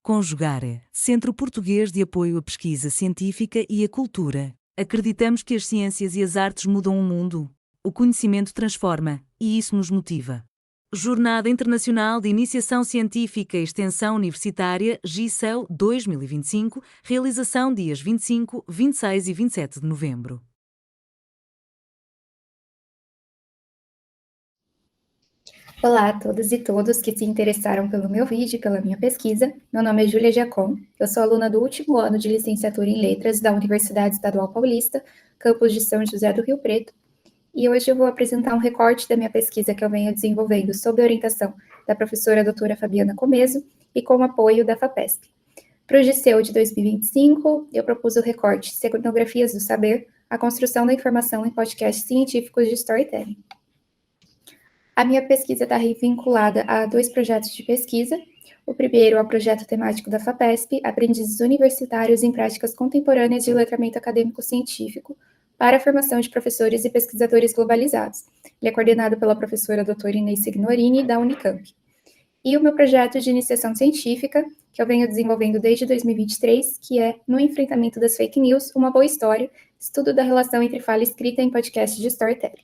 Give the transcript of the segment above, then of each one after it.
Conjugare, Centro Português de Apoio à Pesquisa Científica e à Cultura. Acreditamos que as ciências e as artes mudam o mundo. O conhecimento transforma, e isso nos motiva. Jornada Internacional de Iniciação Científica e Extensão Universitária, GICEL 2025, realização dias 25, 26 e 27 de novembro. Olá a todas e todos que se interessaram pelo meu vídeo e pela minha pesquisa. Meu nome é Júlia Giacom, eu sou aluna do último ano de licenciatura em Letras da Universidade Estadual Paulista, campus de São José do Rio Preto, e hoje eu vou apresentar um recorte da minha pesquisa que eu venho desenvolvendo sob a orientação da professora doutora Fabiana Comeso e com o apoio da FAPESP. Para o GCEU de 2025, eu propus o recorte Secnografias do Saber, a construção da informação em podcasts científicos de storytelling. A minha pesquisa está vinculada a 2 projetos de pesquisa. O primeiro é o projeto temático da FAPESP, Aprendizes Universitários em Práticas Contemporâneas de Letramento Acadêmico Científico, para a formação de professores e pesquisadores globalizados. Ele é coordenado pela professora doutora Inês Signorini, da Unicamp. E o meu projeto de iniciação científica, que eu venho desenvolvendo desde 2023, que é No Enfrentamento das Fake News, uma boa história, estudo da relação entre fala escrita em podcast de storytelling.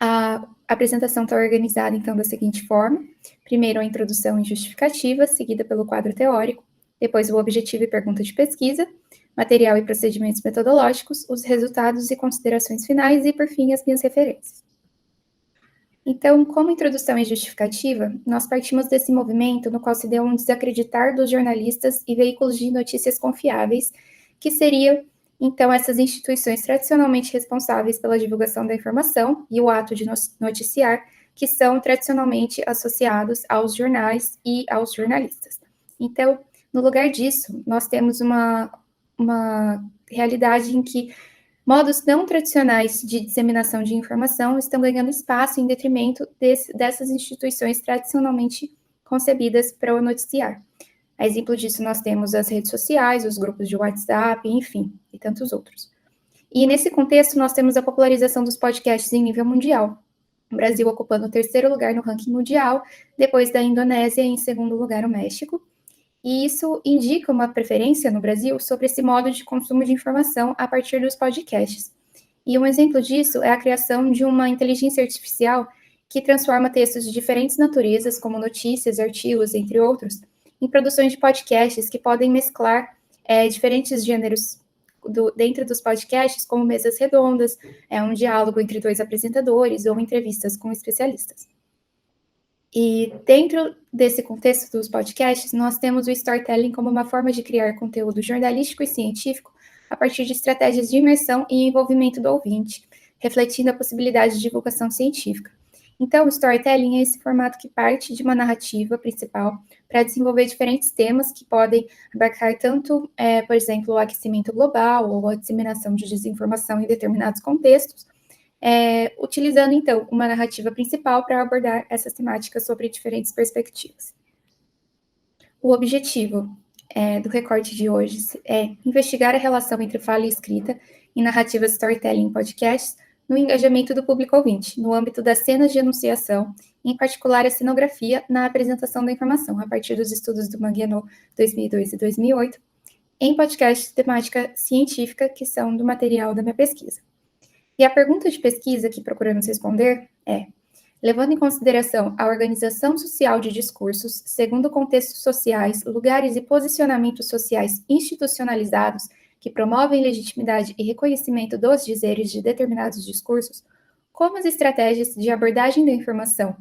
A apresentação está organizada, então, da seguinte forma. Primeiro, a introdução e justificativa, seguida pelo quadro teórico. Depois, o objetivo e pergunta de pesquisa, material e procedimentos metodológicos, os resultados e considerações finais e, por fim, as minhas referências. Então, como introdução e justificativa, nós partimos desse movimento no qual se deu um desacreditar dos jornalistas e veículos de notícias confiáveis, que seria então, essas instituições tradicionalmente responsáveis pela divulgação da informação e o ato de noticiar, que são tradicionalmente associados aos jornais e aos jornalistas. Então, no lugar disso, nós temos uma realidade em que modos não tradicionais de disseminação de informação estão ganhando espaço em detrimento dessas instituições tradicionalmente concebidas para o noticiar. A exemplo disso, nós temos as redes sociais, os grupos de WhatsApp, enfim, e tantos outros. E nesse contexto, nós temos a popularização dos podcasts em nível mundial. O Brasil ocupando o 3º lugar no ranking mundial, depois da Indonésia e em 2º lugar o México. E isso indica uma preferência no Brasil sobre esse modo de consumo de informação a partir dos podcasts. E um exemplo disso é a criação de uma inteligência artificial que transforma textos de diferentes naturezas, como notícias, artigos, entre outros, em produções de podcasts que podem mesclar diferentes gêneros dentro dos podcasts, como mesas redondas, um diálogo entre 2 apresentadores ou entrevistas com especialistas. E dentro desse contexto dos podcasts, nós temos o storytelling como uma forma de criar conteúdo jornalístico e científico a partir de estratégias de imersão e envolvimento do ouvinte, refletindo a possibilidade de divulgação científica. Então, o storytelling é esse formato que parte de uma narrativa principal para desenvolver diferentes temas que podem abarcar tanto, por exemplo, o aquecimento global ou a disseminação de desinformação em determinados contextos, utilizando, então, uma narrativa principal para abordar essas temáticas sobre diferentes perspectivas. O objetivo do recorte de hoje é investigar a relação entre fala e escrita em narrativas storytelling em podcasts, no engajamento do público ouvinte, no âmbito das cenas de enunciação, em particular a cenografia na apresentação da informação, a partir dos estudos do Manguiano 2002 e 2008, em podcasts de temática científica, que são do material da minha pesquisa. E a pergunta de pesquisa que procuramos responder é: levando em consideração a organização social de discursos, segundo contextos sociais, lugares e posicionamentos sociais institucionalizados que promovem legitimidade e reconhecimento dos dizeres de determinados discursos, como as estratégias de abordagem da informação,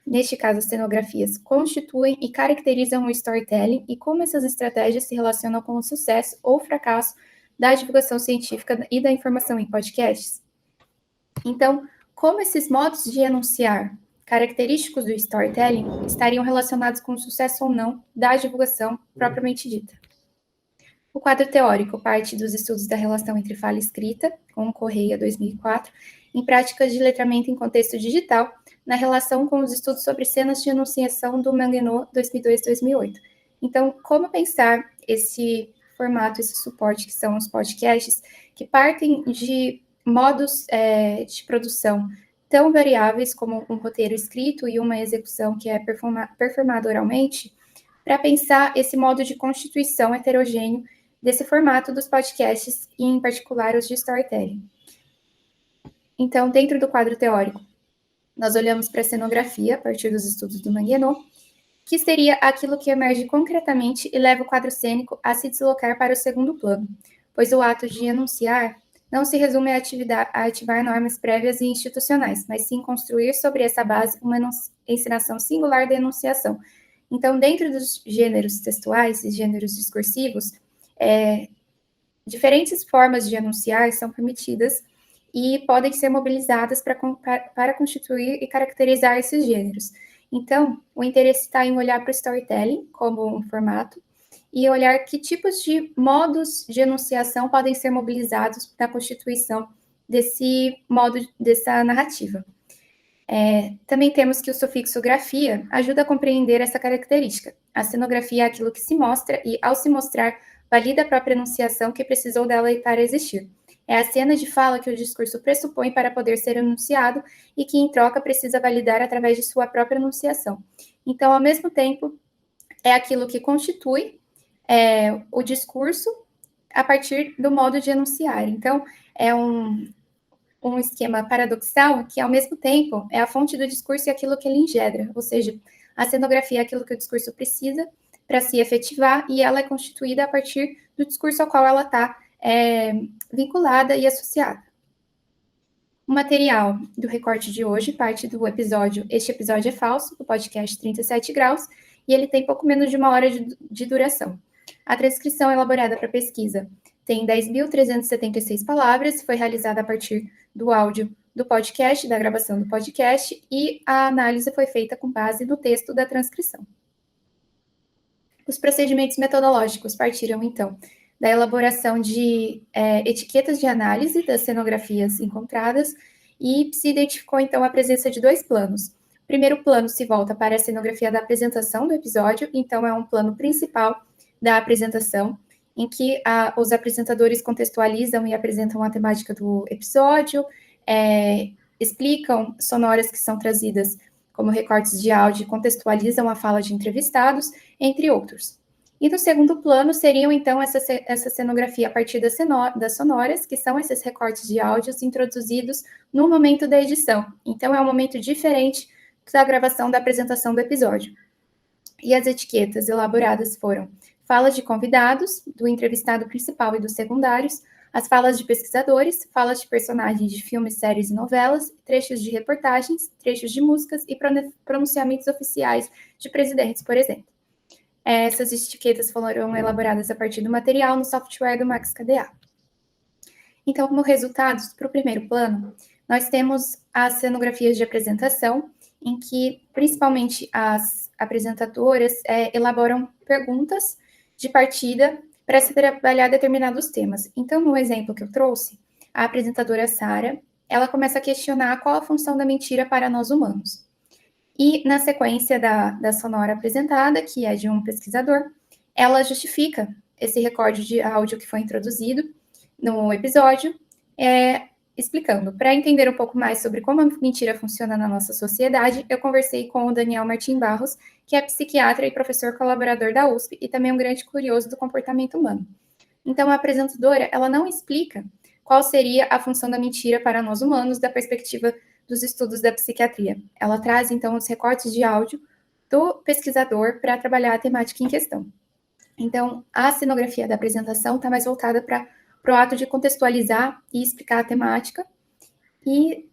neste caso as cenografias, constituem e caracterizam o storytelling e como essas estratégias se relacionam com o sucesso ou fracasso da divulgação científica e da informação em podcasts? Então, como esses modos de enunciar característicos do storytelling estariam relacionados com o sucesso ou não da divulgação propriamente dita? O quadro teórico parte dos estudos da relação entre fala e escrita, com Correia 2004, em práticas de letramento em contexto digital, na relação com os estudos sobre cenas de enunciação do Manguiano 2002-2008. Então, como pensar esse formato, esse suporte que são os podcasts, que partem de modos de produção tão variáveis como um roteiro escrito e uma execução que é performada oralmente, para pensar esse modo de constituição heterogêneo desse formato dos podcasts, e em particular os de storytelling. Então, dentro do quadro teórico, nós olhamos para a cenografia, a partir dos estudos do Manguienot, que seria aquilo que emerge concretamente e leva o quadro cênico a se deslocar para o segundo plano, pois o ato de enunciar não se resume a ativar normas prévias e institucionais, mas sim construir sobre essa base uma encenação singular da enunciação. Então, dentro dos gêneros textuais e gêneros discursivos, diferentes formas de enunciar são permitidas e podem ser mobilizadas para constituir e caracterizar esses gêneros. Então, o interesse está em olhar para o storytelling como um formato e olhar que tipos de modos de enunciação podem ser mobilizados na constituição desse modo, dessa narrativa. Também temos que o sufixo grafia ajuda a compreender essa característica. A cenografia é aquilo que se mostra e, ao se mostrar, valida a própria enunciação que precisou dela para existir. É a cena de fala que o discurso pressupõe para poder ser enunciado e que, em troca, precisa validar através de sua própria enunciação. Então, ao mesmo tempo, é aquilo que constitui o discurso a partir do modo de enunciar. Então, é um esquema paradoxal que, ao mesmo tempo, é a fonte do discurso e aquilo que ele engendra, ou seja, a cenografia é aquilo que o discurso precisa para se efetivar e ela é constituída a partir do discurso ao qual ela está vinculada e associada. O material do recorte de hoje parte do episódio Este Episódio é Falso, do podcast 37 Graus, e ele tem pouco menos de 1 hora de duração. A transcrição elaborada para pesquisa tem 10.376 palavras, foi realizada a partir do áudio do podcast, da gravação do podcast, e a análise foi feita com base no texto da transcrição. Os procedimentos metodológicos partiram, então, da elaboração de etiquetas de análise das cenografias encontradas e se identificou, então, a presença de 2 planos. O primeiro plano se volta para a cenografia da apresentação do episódio, então é um plano principal da apresentação, em que os apresentadores contextualizam e apresentam a temática do episódio, explicam sonoras que são trazidas como recortes de áudio, contextualizam a fala de entrevistados, entre outros. E no segundo plano seriam, então, essa cenografia a partir das sonoras, que são esses recortes de áudios introduzidos no momento da edição. Então, é um momento diferente da gravação da apresentação do episódio. E as etiquetas elaboradas foram falas de convidados, do entrevistado principal e dos secundários, as falas de pesquisadores, falas de personagens de filmes, séries e novelas, trechos de reportagens, trechos de músicas e pronunciamentos oficiais de presidentes, por exemplo. Essas etiquetas foram elaboradas a partir do material no software do MaxKDA. Então, como resultados, para o primeiro plano, nós temos as cenografias de apresentação, em que, principalmente, as apresentadoras elaboram perguntas de partida para se trabalhar determinados temas. Então, no exemplo que eu trouxe, a apresentadora Sara, ela começa a questionar qual a função da mentira para nós humanos. E, na sequência da sonora apresentada, que é de um pesquisador, ela justifica esse recorde de áudio que foi introduzido no episódio, explicando. Para entender um pouco mais sobre como a mentira funciona na nossa sociedade, eu conversei com o Daniel Martim Barros, que é psiquiatra e professor colaborador da USP e também um grande curioso do comportamento humano. Então, a apresentadora, ela não explica qual seria a função da mentira para nós humanos da perspectiva dos estudos da psiquiatria. Ela traz, então, os recortes de áudio do pesquisador para trabalhar a temática em questão. Então, a cenografia da apresentação está mais voltada para o ato de contextualizar e explicar a temática, e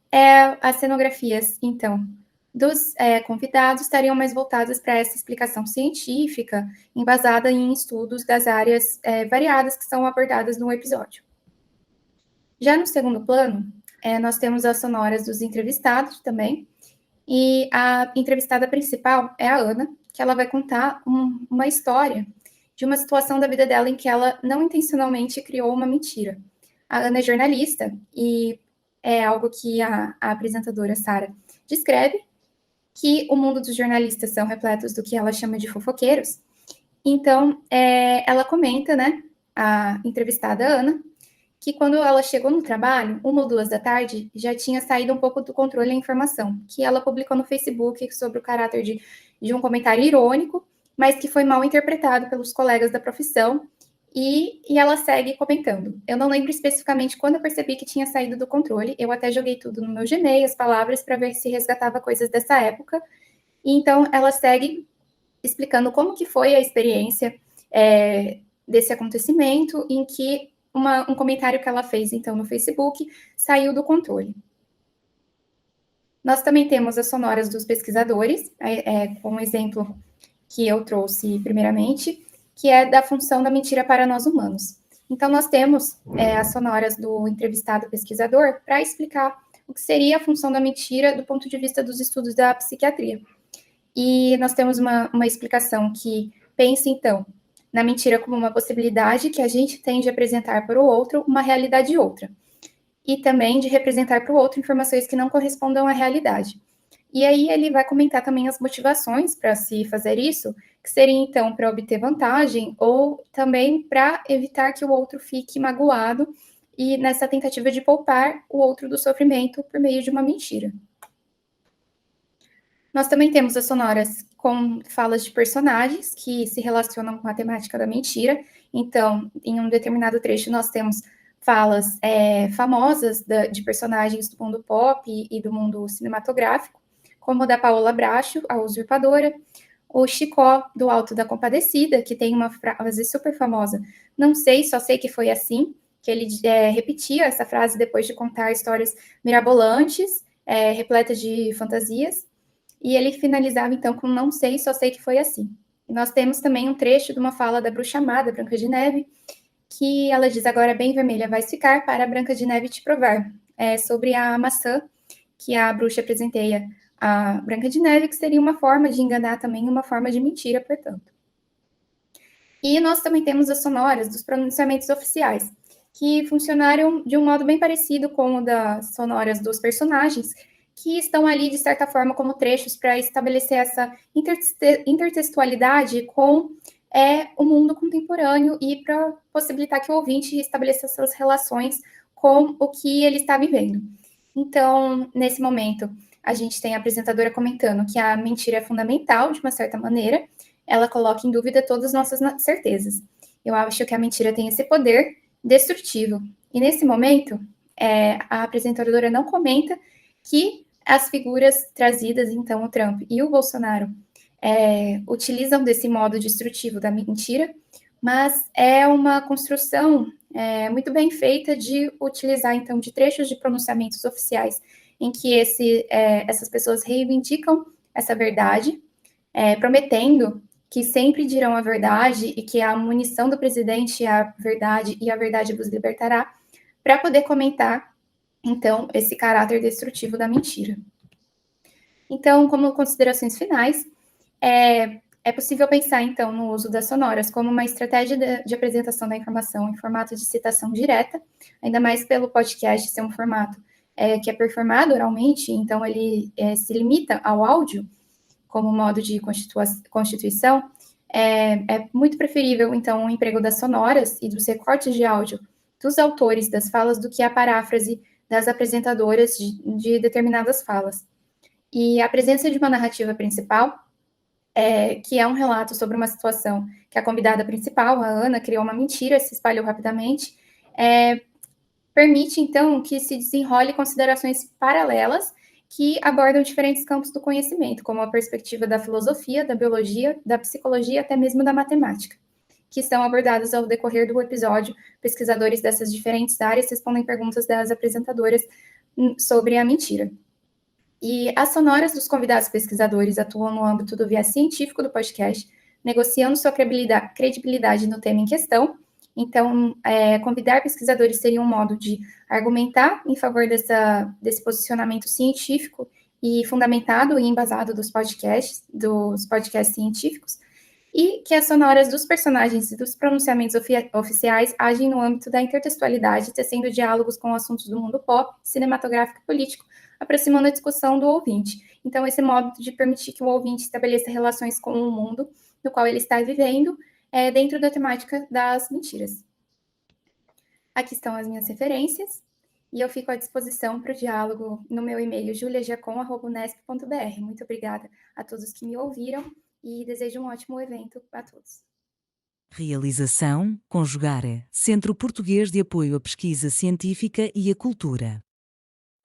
as cenografias, então, dos convidados estariam mais voltadas para essa explicação científica, embasada em estudos das áreas variadas que são abordadas no episódio. Já no segundo plano, nós temos as sonoras dos entrevistados também, e a entrevistada principal é a Ana, que ela vai contar uma história de uma situação da vida dela em que ela não intencionalmente criou uma mentira. A Ana é jornalista e é algo que a apresentadora Sara descreve, que o mundo dos jornalistas são repletos do que ela chama de fofoqueiros. Então, ela comenta, né, a entrevistada Ana, que quando ela chegou no trabalho, 1 ou 2 da tarde, já tinha saído um pouco do controle a informação, que ela publicou no Facebook sobre o caráter de um comentário irônico mas que foi mal interpretado pelos colegas da profissão, e ela segue comentando. Eu não lembro especificamente quando eu percebi que tinha saído do controle, eu até joguei tudo no meu Gmail, as palavras, para ver se resgatava coisas dessa época, e então ela segue explicando como que foi a experiência desse acontecimento, em que um comentário que ela fez, então, no Facebook, saiu do controle. Nós também temos as sonoras dos pesquisadores, como exemplo que eu trouxe primeiramente, que é da função da mentira para nós humanos. Então, nós temos as sonoras do entrevistado pesquisador para explicar o que seria a função da mentira do ponto de vista dos estudos da psiquiatria. E nós temos uma explicação que pensa, então, na mentira como uma possibilidade que a gente tem de apresentar para o outro uma realidade outra. E também de representar para o outro informações que não correspondam à realidade. E aí ele vai comentar também as motivações para se fazer isso, que seria, então, para obter vantagem ou também para evitar que o outro fique magoado e nessa tentativa de poupar o outro do sofrimento por meio de uma mentira. Nós também temos as sonoras com falas de personagens que se relacionam com a temática da mentira. Então, em um determinado trecho, nós temos falas famosas de personagens do mundo pop e do mundo cinematográfico, como a da Paola Bracho, a usurpadora, o Chicó, do Alto da Compadecida, que tem uma frase super famosa, não sei, só sei que foi assim, que ele repetia essa frase depois de contar histórias mirabolantes, repletas de fantasias, e ele finalizava, então, com não sei, só sei que foi assim. E nós temos também um trecho de uma fala da bruxa amada, Branca de Neve, que ela diz, agora bem vermelha vais ficar, para a Branca de Neve te provar. Sobre a maçã que a bruxa presenteia a Branca de Neve, que seria uma forma de enganar também, uma forma de mentira, portanto. E nós também temos as sonoras dos pronunciamentos oficiais, que funcionaram de um modo bem parecido com o das sonoras dos personagens, que estão ali, de certa forma, como trechos para estabelecer essa intertextualidade com o mundo contemporâneo e para possibilitar que o ouvinte estabeleça suas relações com o que ele está vivendo. Então, nesse momento, a gente tem a apresentadora comentando que a mentira é fundamental, de uma certa maneira, ela coloca em dúvida todas as nossas certezas. Eu acho que a mentira tem esse poder destrutivo. E nesse momento, a apresentadora não comenta que as figuras trazidas, então, o Trump e o Bolsonaro, utilizam desse modo destrutivo da mentira, mas é uma construção muito bem feita de utilizar, então, de trechos de pronunciamentos oficiais em que essas pessoas reivindicam essa verdade, prometendo que sempre dirão a verdade e que a munição do presidente é a verdade e a verdade vos libertará, para poder comentar, então, esse caráter destrutivo da mentira. Então, como considerações finais, é possível pensar, então, no uso das sonoras como uma estratégia de apresentação da informação em formato de citação direta, ainda mais pelo podcast ser um formato que é performado oralmente, então ele se limita ao áudio como modo de constituição, é muito preferível, então, o emprego das sonoras e dos recortes de áudio dos autores das falas do que a paráfrase das apresentadoras de determinadas falas. E a presença de uma narrativa principal, que é um relato sobre uma situação que a convidada principal, a Ana, criou uma mentira, se espalhou rapidamente, permite, então, que se desenrole considerações paralelas que abordam diferentes campos do conhecimento, como a perspectiva da filosofia, da biologia, da psicologia, até mesmo da matemática, que são abordados ao decorrer do episódio. Pesquisadores dessas diferentes áreas respondem perguntas das apresentadoras sobre a mentira. E as sonoras dos convidados pesquisadores atuam no âmbito do viés científico do podcast, negociando sua credibilidade no tema em questão. Então, convidar pesquisadores seria um modo de argumentar em favor desse posicionamento científico e fundamentado e embasado dos podcasts científicos, e que as sonoras dos personagens e dos pronunciamentos oficiais agem no âmbito da intertextualidade, tecendo diálogos com assuntos do mundo pop, cinematográfico e político, aproximando a discussão do ouvinte. Então, esse modo de permitir que o ouvinte estabeleça relações com o mundo no qual ele está vivendo, dentro da temática das mentiras. Aqui estão as minhas referências, e eu fico à disposição para o diálogo no meu e-mail juliajacon@unesp.br. Muito obrigada a todos que me ouviram, e desejo um ótimo evento a todos. Realização, Conjugare, Centro Português de Apoio à Pesquisa Científica e à Cultura.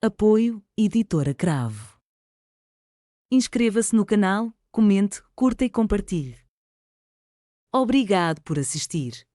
Apoio, Editora Cravo. Inscreva-se no canal, comente, curta e compartilhe. Obrigado por assistir.